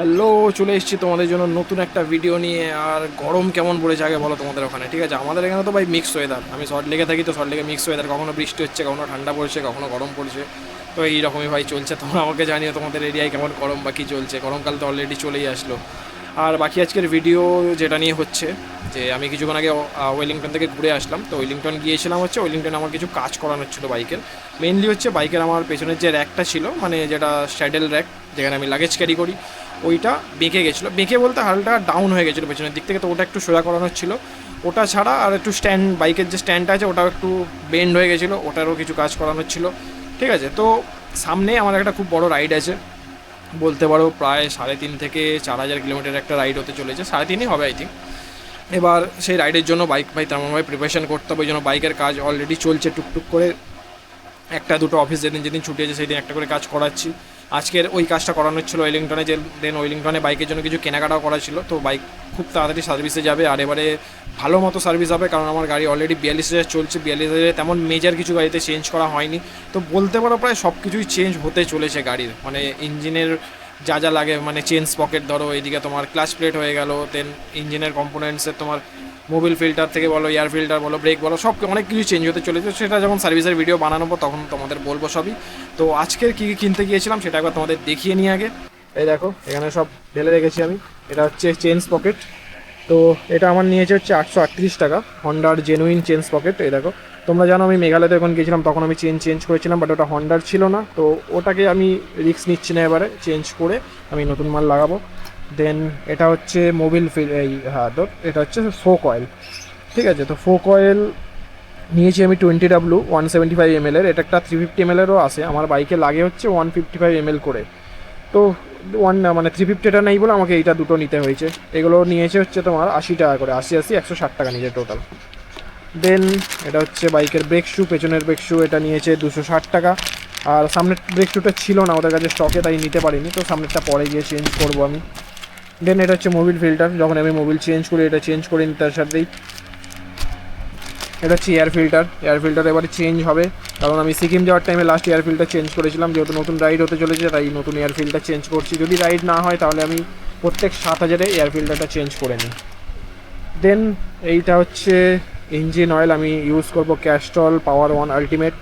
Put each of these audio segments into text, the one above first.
Hello, চলে এসেছি তোমাদের জন্য নতুন একটা ভিডিও নিয়ে। আর গরম কেমন পড়েছে আগে বলো তোমাদের ওখানে? ঠিক আছে, আমাদের এখানে তো ভাই মিক্স ওয়েদার। আমি সল্ট লেগে থাকি, তো সল্ট লেগে মিক্স ওয়েদার, কখনো বৃষ্টি হচ্ছে, কখনো ঠান্ডা পড়ছে, কখনো গরম পড়ছে। তো এইরকমই ভাই চলছে। তোমরা আমাকে জানিও তোমাদের এরিয়ায় কেমন গরম বা কী চলছে। গরমকাল তো অলরেডি চলেই আসলো। আর বাকি আজকের ভিডিও যেটা নিয়ে হচ্ছে যে আমি কিছুক্ষণ আগে ওয়েলিংটন থেকে ঘুরে আসলাম। তো ওয়েলিংটন গিয়েছিলাম হচ্ছে, ওয়েলিংটনে আমার কিছু কাজ করানোর ছিল বাইকের। মেনলি হচ্ছে বাইকের আমার পেছনের যে র্যাকটা ছিল, মানে যেটা স্যাডেল র্যাক, যেখানে আমি লাগেজ ক্যারি করি, ওইটা বেঁকে গেছিলো। বেঁকে বলতে হালকা ডাউন হয়ে গেছিলো পেছনের দিক থেকে, তো ওটা একটু সোজা করানোর ছিল। ওটা ছাড়া আর একটু স্ট্যান্ড, বাইকের যে স্ট্যান্ডটা আছে ওটাও একটু বেন্ড হয়ে গেছিলো, ওটারও কিছু কাজ করানোর ছিল। ঠিক আছে, তো সামনে আমার একটা খুব বড় রাইড আছে, বলতে পারো প্রায় 3.5 থেকে 4,000 কিলোমিটার একটা রাইড হতে চলেছে। 3.5 হবে আই থিঙ্ক। এবার সেই রাইডের জন্য বাইক ভাই তেমনভাবে প্রিপারেশন করতে হবে। ওই জন্য বাইকের কাজ অলরেডি চলছে টুকটুক করে। একটা দুটো অফিস যেদিন যেদিন ছুটি আছে সেই দিন একটা করে কাজ করাচ্ছি। আজকের ওই কাজটা করানোর ছিল ওয়েলিংটনে, যে দেন ওয়েলিংটনে বাইকের জন্য কিছু কেনাকাটাও করা ছিল। তো বাইক খুব তাড়াতাড়ি সার্ভিসে যাবে, আর এবারে ভালো মতো সার্ভিস হবে, কারণ আমার গাড়ি অলরেডি 42,000 চলছে। 42,000 তেমন মেজার কিছু গাড়িতে চেঞ্জ করা হয়নি। তো বলতে পারো প্রায় সব কিছুই চেঞ্জ হতে চলেছে গাড়ির, মানে ইঞ্জিনের যা যা লাগে, মানে চেন স্পকেট ধরো, এইদিকে তোমার ক্লাচ প্লেট হয়ে গেল, দেন ইঞ্জিনের কম্পোনেন্টসের তোমার মোবিল ফিল্টার থেকে বলো, এয়ার ফিল্টার বলো, ব্রেক বলো, সব অনেক কিছু চেঞ্জ হতে চলেছে। সেটা যখন সার্ভিসের ভিডিও বানানো তখন তোমাদের বলবো সবই। তো আজকের কী কী কিনতে গিয়েছিলাম সেটা একবার তোমাদের দেখিয়ে নিয়ে আগে। এই দেখো, এখানে সব ঢেলে রেখেছি আমি। এটা হচ্ছে চেন স্পকেট। তো এটা আমার নিয়েছে হচ্ছে 838 টাকা, হন্ডার জেনুইন চেন স্পকেট। এই দেখো, তোমরা জানো আমি মেঘালয়তে যখন গিয়েছিলাম তখন আমি চেঞ্জ করেছিলাম, বাট ওটা হন্ডার ছিল না। তো ওটাকে আমি রিস্ক নিচ্ছি না, এবারে চেঞ্জ করে আমি নতুন মাল লাগাবো। দেন এটা হচ্ছে মোবিল এই, হ্যাঁ, তো এটা হচ্ছে ফোক অয়েল। ঠিক আছে, তো ফোক অয়েল নিয়েছি আমি 20W 175 ml-এর। এটা একটা 350 ml-এরও আছে, আমার বাইকে লাগে হচ্ছে 155 ml করে। তো মানে 350টা নেই বলে আমাকে এইটা দুটো নিতে হয়েছে। এগুলো নিয়েছে হচ্ছে তোমার 80 টাকা করে, 80 160 টাকা নিয়েছে টোটাল। দেন এটা হচ্ছে বাইকের ব্রেক শু, পেছনের ব্রেক শু, এটা নিয়েছে 260 টাকা। আর সামনের ব্রেক শুটা ছিল না ওদের কাছে স্টকে, তাই নিতে পারিনি, তো সামনেরটা পরে গিয়ে চেঞ্জ করবো আমি। দেন এটা হচ্ছে মোবিল ফিল্টার, যখন আমি মোবিল চেঞ্জ করি এটা চেঞ্জ করে নিই তার সাথেই। এটা হচ্ছে এয়ার ফিল্টার এবারে চেঞ্জ হবে, কারণ আমি সিকিম যাওয়ার টাইমে লাস্ট এয়ার ফিল্টার চেঞ্জ করেছিলাম। যেহেতু নতুন রাইড হতে চলেছে তাই নতুন এয়ার ফিল্টার চেঞ্জ করছি। যদি রাইড না হয় তাহলে আমি প্রত্যেক 7,000-এ এয়ার ফিল্টারটা চেঞ্জ করে নিই। দেন এইটা হচ্ছে ইঞ্জিন অয়েল, আমি ইউজ করব ক্যাস্ট্রল পাওয়ার 1 আলটিমেট।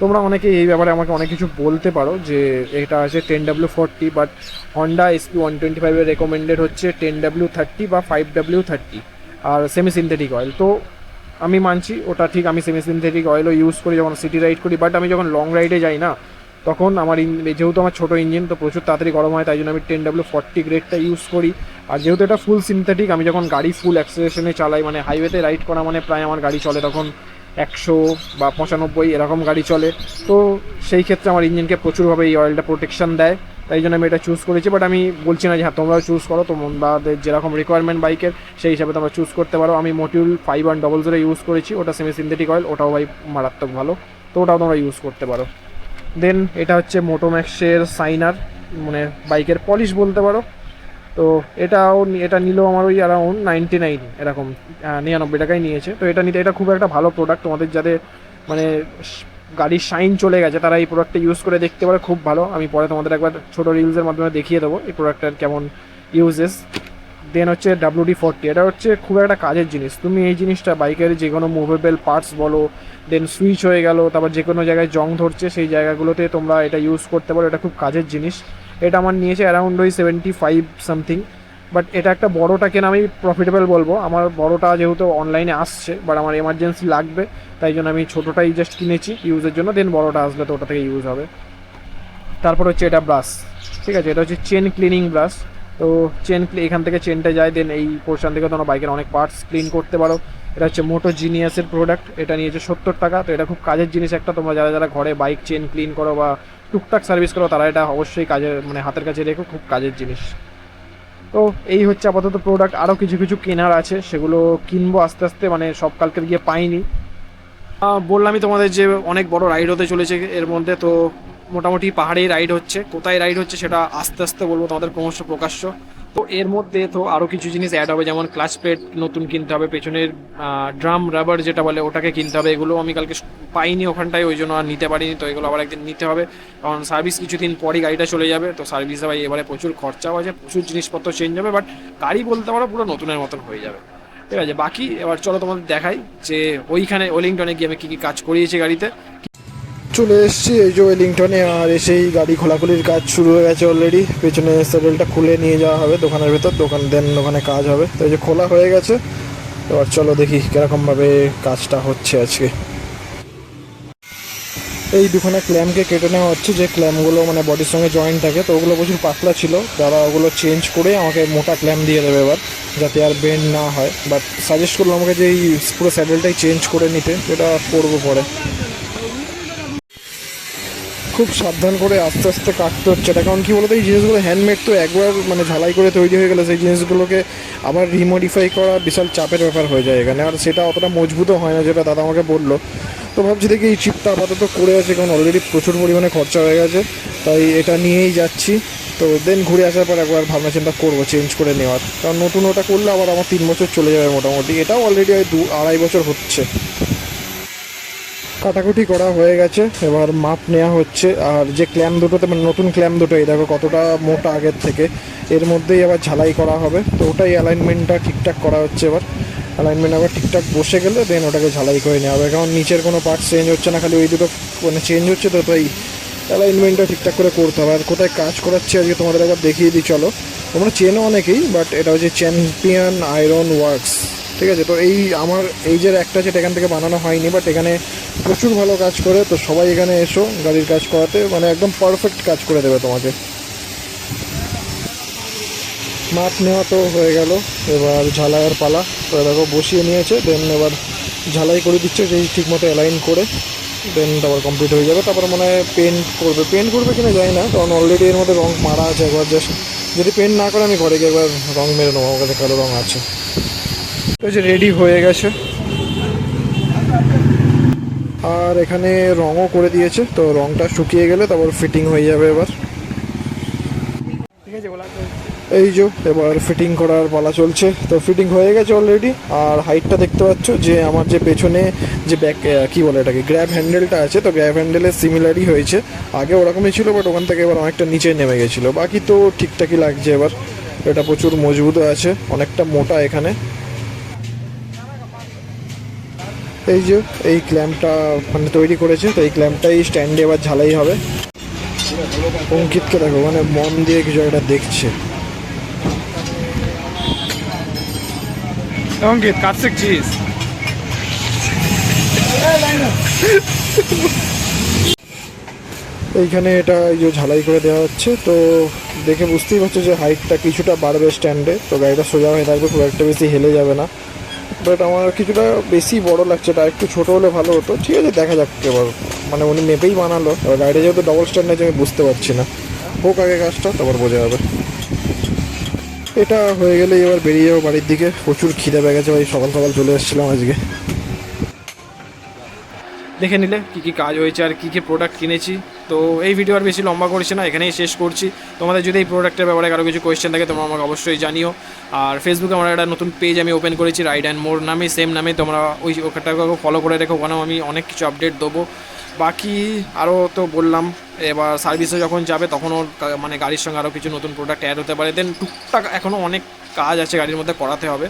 তোমরা অনেকে এই ব্যাপারে আমাকে অনেক কিছু বলতে পারো যে এটা আছে 10W40, বাট হন্ডা এসপি 125-এর রেকমেন্ডেড হচ্ছে 10W30 বা 5W30 আর সেমি সিনথেটিক অয়েল। তো আমি মানছি ওটা ঠিক, আমি সেমি সিনথেটিক অয়েলও ইউজ করি যখন সিটি রাইড করি, বাট আমি যখন লং রাইডে যাই না তখন আমার যেহেতু আমার ছোটো ইঞ্জিন তো প্রচুর তাড়াতাড়ি গরম হয়, তাই জন্য আমি 10W40 গ্রেডটা ইউজ করি। আর যেহেতু এটা ফুল সিনথেটিক, আমি যখন গাড়ি ফুল অ্যাক্সেলারেশনে চালাই, মানে হাইওয়েতে রাইড করা মানে প্রায় আমার গাড়ি চলে তখন 100 বা 95 এরকম গাড়ি চলে। তো সেই ক্ষেত্রে আমার ইঞ্জিনকে প্রচুরভাবে এই অয়েলটা প্রোটেকশন দেয়, তাই জন্য আমি এটা চুজ করেছি। বাট আমি বলছি না যে হ্যাঁ তোমরাও চুজ করো, তোমাদের যেরকম রিকোয়ারমেন্ট বাইকের সেই হিসাবে তোমরা চুজ করতে পারো। আমি মডিউল 5100 ইউজ করেছি, ওটা সেমি সিনথেটিক অয়েল, ওটাও ভাই মারাত্মক ভালো, তো ওটাও তোমরা ইউজ করতে পারো। দেন এটা হচ্ছে মোটোম্যাক্সের সাইনার, মানে বাইকের পলিশ বলতে পারো। তো এটা নিলেও আমার ওই অ্যারাউন্ড 99 এরকম, 99 টাকায় নিয়েছে। তো এটা নিতে, এটা খুব একটা ভালো প্রোডাক্ট। তোমাদের যাদের মানে গাড়ির শাইন চলে গেছে তারা এই প্রোডাক্টটা ইউজ করে দেখতে পারে, খুব ভালো। আমি পরে তোমাদের একবার ছোটো রিলসের মাধ্যমে দেখিয়ে দেবো এই প্রোডাক্টটার কেমন ইউজেস। দেন হচ্ছে WD-40, এটা হচ্ছে খুব একটা কাজের জিনিস। তুমি এই জিনিসটা বাইকের যে কোনো মুভেবল পার্টস বলো, দেন সুইচ হয়ে গেল, তারপর যে কোনো জায়গায় জং ধরছে সেই জায়গাগুলোতে তোমরা এটা ইউজ করতে পারো, এটা খুব কাজের জিনিস। এটা আমার নিয়েছে অ্যারাউন্ড ওই 75 সামথিং, বাট এটা একটা বড়োটা কেনা আমি প্রফিটেবল বলবো। আমার বড়োটা যেহেতু অনলাইনে আসছে, বাট আমার এমার্জেন্সি লাগবে, তাই জন্য আমি ছোটোটাই জাস্ট কিনেছি ইউজের জন্য। দেন বড়োটা আসলে তো ওটা থেকে ইউজ হবে। তারপর হচ্ছে এটা ব্রাশ, ঠিক আছে, এটা হচ্ছে চেন ক্লিনিং ব্রাশ। তো এখান থেকে চেনটা যায়, দেন এই পোর্শন থেকে তোমরা বাইকের অনেক পার্টস ক্লিন করতে পারো। এটা হচ্ছে মোটো জিনিয়াসের প্রোডাক্ট, এটা নিয়েছে 70 টাকা। তো এটা খুব কাজের জিনিস একটা, তোমরা যারা যারা ঘরে বাইক চেন ক্লিন করো বা টুকটাক সার্ভিস করো তারা এটা অবশ্যই কাজের, মানে হাতের কাছে রেখো, খুব কাজের জিনিস। তো এই হচ্ছে আপাতত প্রোডাক্ট। আরও কিছু কিছু কেনার আছে, সেগুলো কিনবো আস্তে আস্তে, মানে সব কালকে গিয়ে পাইনি। বললামই তোমাদের যে অনেক বড় রাইড হতে চলেছে এর মধ্যে। তো মোটামুটি পাহাড়ে রাইড হচ্ছে, কোথায় রাইড হচ্ছে সেটা আস্তে আস্তে বলবো তোমাদের ক্রমশ প্রকাশ্য। তো এর মধ্যে তো আরও কিছু জিনিস অ্যাড হবে, যেমন ক্লাচ প্লেট নতুন কিনতে হবে, পেছনের ড্রাম রাবার যেটা বলে ওটাকে কিনতে হবে। এগুলো আমি কালকে পাইনি ওখানটায়, ওই জন্য আর নিতে পারিনি। তো এগুলো আবার একদিন নিতে হবে, কারণ সার্ভিস কিছুদিন পরই গাড়িটা চলে যাবে। তো সার্ভিসে ভাই এবারে প্রচুর খরচাও আছে, প্রচুর জিনিসপত্র চেঞ্জ হবে, বাট গাড়ি বলতে পারো পুরো নতুনের মতন হয়ে যাবে। ঠিক আছে, বাকি এবার চলো তোমাদের দেখাই যে ওইখানে ওয়েলিংটনে গিয়ে আমি কী কী কাজ করিয়েছি গাড়িতে। চলে এসেছি এই যে ওয়েলিংটনে, আর এসেই গাড়ি খোলাখুলির কাজ শুরু হয়ে গেছে অলরেডি। পেছনে স্যাডেলটা খুলে নিয়ে যাওয়া হবে দোকানের ভেতর, ওখানে কাজ হবে। তো এই যে খোলা হয়ে গেছে, এবার চলো দেখি কীরকমভাবে কাজটা হচ্ছে আজকে। এই দুখানা ক্ল্যাম্পকে কেটে নেওয়া হচ্ছে, যে ক্ল্যাম্পগুলো মানে বডির সঙ্গে জয়েন্ট থাকে, তো ওগুলো প্রচুর পাতলা ছিল। তারা ওগুলো চেঞ্জ করে আমাকে মোটা ক্ল্যাম্প দিয়ে দেবে এবার, যাতে আর বেন্ড না হয়। বাট সাজেস্ট করলো আমাকে যে এই পুরো স্যাডেলটাই চেঞ্জ করে নিতে, যেটা করবো পরে। খুব সাবধান করে আস্তে আস্তে কাটতে হচ্ছে এটা, কারণ কী বলতো এই জিনিসগুলো হ্যান্ডমেড, তো একবার মানে ঝালাই করে তৈরি হয়ে গেলে সেই জিনিসগুলোকে আবার রিমডিফাই করা বিশাল চাপের ব্যাপার হয়ে যায় এখানে, আর সেটা অতটা মজবুতও হয় না, যেটা দাদা আমাকে বললো। তো ভাবছি দেখি এই চিপটা আপাতত করে আছে, কারণ অলরেডি প্রচুর পরিমাণে খরচা হয়ে গেছে, তাই এটা নিয়েই যাচ্ছি। তো দেন ঘুরে আসার পর একবার ভাবনা চিন্তা করবো চেঞ্জ করে নেওয়ার, কারণ নতুন ওটা করলে আবার আমার 3 বছর চলে যাবে মোটামুটি। এটাও অলরেডি 2-2.5 বছর হচ্ছে। কাটাকুটি করা হয়ে গেছে, এবার মাপ নেওয়া হচ্ছে। আর যে ক্ল্যাম্প দুটোতে মানে নতুন ক্ল্যাম্প দুটো, এই দেখো কতটা মোটা আগের থেকে, এর মধ্যেই আবার ঝালাই করা হবে। তো ওটাই অ্যালাইনমেন্টটা ঠিকঠাক করা হচ্ছে এবার। অ্যালাইনমেন্ট আবার ঠিকঠাক বসে গেলে দেন ওটাকে ঝালাই করে নেওয়া হবে, কারণ নিচের কোনো পার্ট চেঞ্জ হচ্ছে না, খালি ওই দুটো মানে চেঞ্জ হচ্ছে। তো তাই অ্যালাইনমেন্টটা ঠিকঠাক করে করতে হবে। আর কোথায় কাজ করাচ্ছি আজকে তোমাদের একবার দেখিয়ে দিই চলো। তোমরা চেনো অনেকেই, বাট এটা হচ্ছে চ্যাম্পিয়ন আয়রন ওয়ার্কস। ঠিক আছে, তো এই আমার এই যে একটা যেটা এখান থেকে বানানো হয়নি, বাট এখানে প্রচুর ভালো কাজ করে। তো সবাই এখানে এসো গাড়ির কাজ করাতে, মানে একদম পারফেক্ট কাজ করে দেবে তোমাকে। মাপ নেওয়া তো হয়ে গেল, এবার ঝালাইয়ের পালা। তো দেখো বসিয়ে নিয়েছে, দেন এবার ঝালাই করে দিচ্ছে যে ঠিকমতো অ্যালাইন করে, দেন তারপর কমপ্লিট হয়ে যাবে। তারপর মানে পেন্ট করবে কিনা জানি না, কারণ অলরেডি এর মধ্যে রং মারা আছে। একবার জাস্ট যদি পেন্ট না করে আমি ঘরে গিয়ে একবার রং মেরে নেবো, আমার কাছে কালো রং আছে। ওই যে রেডি হয়ে গেছে, আর এখানে রঙও করে দিয়েছে। তো রঙটা শুকিয়ে গেলে তারপর ফিটিং হয়ে যাবে এবার। ঠিক আছে, বলা এই যে এবার ফিটিং করার পালা চলছে। তো ফিটিং হয়ে গেছে অলরেডি। আর হাইটটা দেখতে পাচ্ছ যে আমার যে পেছনে যে ব্যাক কী বলে এটাকে গ্র্যাব হ্যান্ডেলটা আছে, তো গ্র্যাব হ্যান্ডেলের সিমিলারই হয়েছে। আগে ওরকমই ছিল, বাট ওখান থেকে এবার অনেকটা নিচে নেমে গেছিলো। বাকি তো ঠিকঠাকই লাগছে এবার। এটা প্রচুর মজবুতও আছে, অনেকটা মোটা এখানে। এই যে এই ক্ল্যাম্পটা মানে তৈরি করেছে, তো এই ক্ল্যাম্পটাই স্ট্যান্ডে এবার ঝালাই হবে। অঙ্কিতকে দেখো মানে মন দিয়ে কিছু একটা দেখছে। অঙ্কিত কাজ শিখছিস? এইখানে এটা এই যে ঝালাই করে দেওয়া হচ্ছে। তো দেখে বুঝতেই পারছো যে হাইটটা কিছুটা বাড়বে স্ট্যান্ডে, তো গাড়িটা সোজা হয়ে থাকবে, খুব একটা বেশি হেলে যাবে না। বাট আমার কিছুটা বেশি বড় লাগছে, এটা একটু ছোটো হলে ভালো হতো। ঠিক আছে, দেখা যাক এবার, মানে উনি মেপেই বানালো। এবার গাড়িটা যেহেতু ডবল স্ট্যান্ড আছে আমি বুঝতে পারছি না, হোক আগে কাজটা তারপর বোঝা যাবে। এটা হয়ে গেলে এবার বেরিয়ে যাবো বাড়ির দিকে। প্রচুর খিদে পেয়ে গেছে ভাই, সকাল সকাল চলে এসেছিলাম আজকে। দেখে নিলে কী কী কাজ হয়েছে আর কী কী প্রোডাক্ট কিনেছি। তো এই ভিডিও আর বেশি লম্বা করছি না, এখানেই শেষ করছি। তোমাদের যদি এই প্রোডাক্টের ব্যাপারে কারো কিছু কোয়েশ্চেন থাকে তোমরা আমাকে অবশ্যই জানিও। আর ফেসবুকে আমার একটা নতুন পেজ আমি ওপেন করেছি, রাইড অ্যান্ড মোর নামে, সেম নামে। তোমরা ওখানটাকে ফলো করে রেখো, ওখানেও আমি অনেক কিছু আপডেট দেবো। বাকি আরও তো বললাম, এবার সার্ভিসে যখন যাবে তখনও মানে গাড়ির সঙ্গে আরও কিছু নতুন প্রোডাক্ট অ্যাড হতে পারে। দেন টুকটাক এখনও অনেক কাজ আছে গাড়ির মধ্যে করাতে হবে।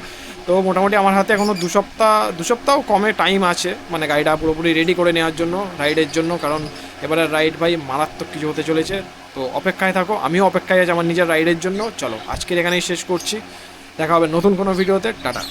তো মোটামুটি আমার হাতে এখনও 2 সপ্তাহ কমে টাইম আছে, মানে গাড়িটা পুরোপুরি রেডি করে নেওয়ার জন্য, রাইডের জন্য। কারণ এবারে রাইড ভাই মারাত্মক কিছু হতে চলেছে। তো অপেক্ষায় থাকো, আমিও অপেক্ষায় আছি আমার নিজের রাইডের জন্য। চলো আজকের এখানেই শেষ করছি, দেখা হবে নতুন কোনো ভিডিওতে। টাটা।